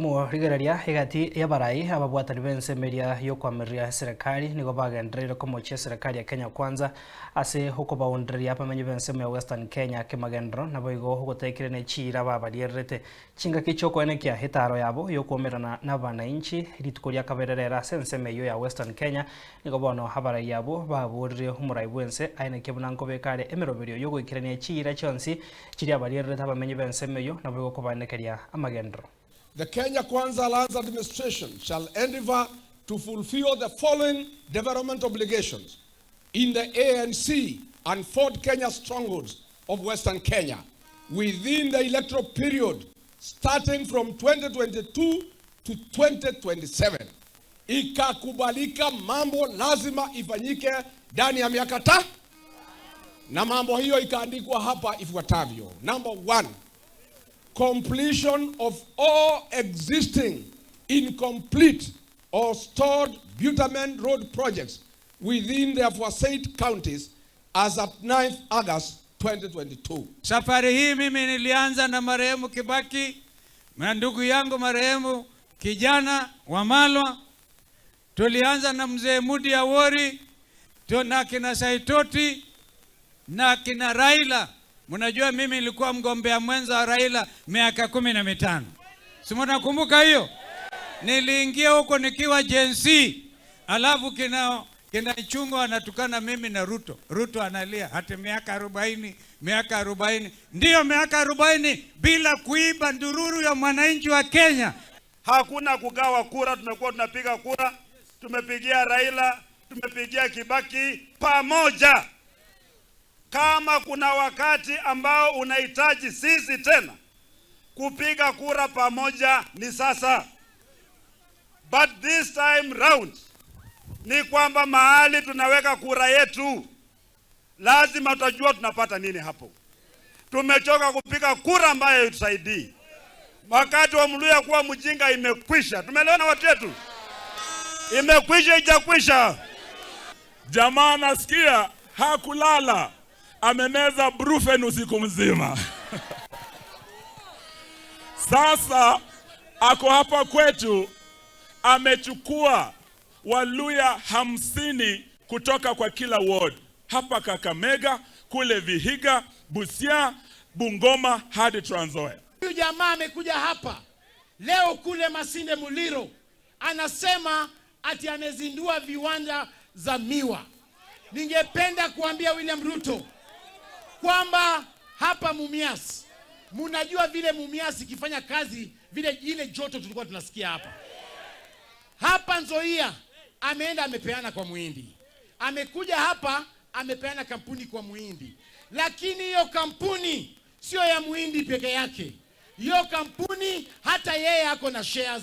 Rigararia hegati ya barai ababwatani bensemeria yo kwamiria serikali nigo bagendereire komochia serikali ya Kenya Kwanza ase huko baunderia pamenye benseme ya Western Kenya kemagendro nabo igo gutekirene chira babarierete chinga kichoko enekia hitaro yabo yo kuomerana na bananchi ritukuria kabererera senseme yo ya Western Kenya nigo bono habarai yabo baburire humurai bwense aine kebunanko bekare emeroberio yo gwikirene chira chonsi chiri abarierete abamenye benseme yo nabo igo kubanekeria amagendro. The Kenya Kwanza Lands Administration shall endeavor to fulfill the following development obligations in the ANC and Fort Kenya strongholds of Western Kenya within the electoral period starting from 2022 to 2027. Ikakubalika mambo lazima ifanyike ndani ya miaka tano, na mambo hiyo ikaandikwa hapa ifuatavyo. Number 1, completion of all existing incomplete or stored bitumen road projects within the aforesaid counties as at 9th August 2022. Safari hii mimi nilianza na marehemu Kibaki na ndugu yangu marehemu kijana Wamalwa. Tulianza na mzee Mudi Awori, na kina Saitoti na kina Raila. Mnajua mimi nilikuwa mgombea mwenza wa Raila miaka 15. Si mnakumbuka hiyo? Niliingia huko nikiwa Gen Z. Alafu kina Ichung'wa anatukana mimi na Ruto. Ruto analia hata miaka 40. Ndio miaka 40 bila kuiba ndururu ya mwananchi wa Kenya. Hakuna kugawa kura, tumekuwa tunapiga kura. Tumepigia Raila, tumepigia Kibaki pamoja. Kama kuna wakati ambao unahitaji sisi tena kupiga kura pamoja ni sasa. But this time round ni kwamba mahali tunaweka kura yetu lazima tutajua tunapata nini hapo. Tumechoka kupiga kura ambayo itusaidii. Wakati wa Mluya kuwa mjinga imekwisha. Tumeelewana watu wetu? Imekwisha ijakwisha. Jamaa nasikia hakulala. Amemeza brufen usiku mzima. Sasa ako hapa kwetu, amechukua Waluya 50 kutoka kwa kila ward. Hapa Kakamega, kule Vihiga, Busia, Bungoma hadi Trans Nzoia. Huyu jamaa amekuja hapa leo kule Masinde Muliro, anasema ati anezindua viwanda za miwa. Ningependa kuambia William Ruto kwamba hapa Mumias, mnajua vile Mumias ikifanya kazi vile ile joto tulikuwa tunasikia hapa. Hapa Nzoia ameenda amepeana kwa Muhindi. Amekuja hapa amepeana kampuni kwa Muhindi. Lakini hiyo kampuni sio ya Muhindi peke yake. Hiyo kampuni hata yeye ako na shares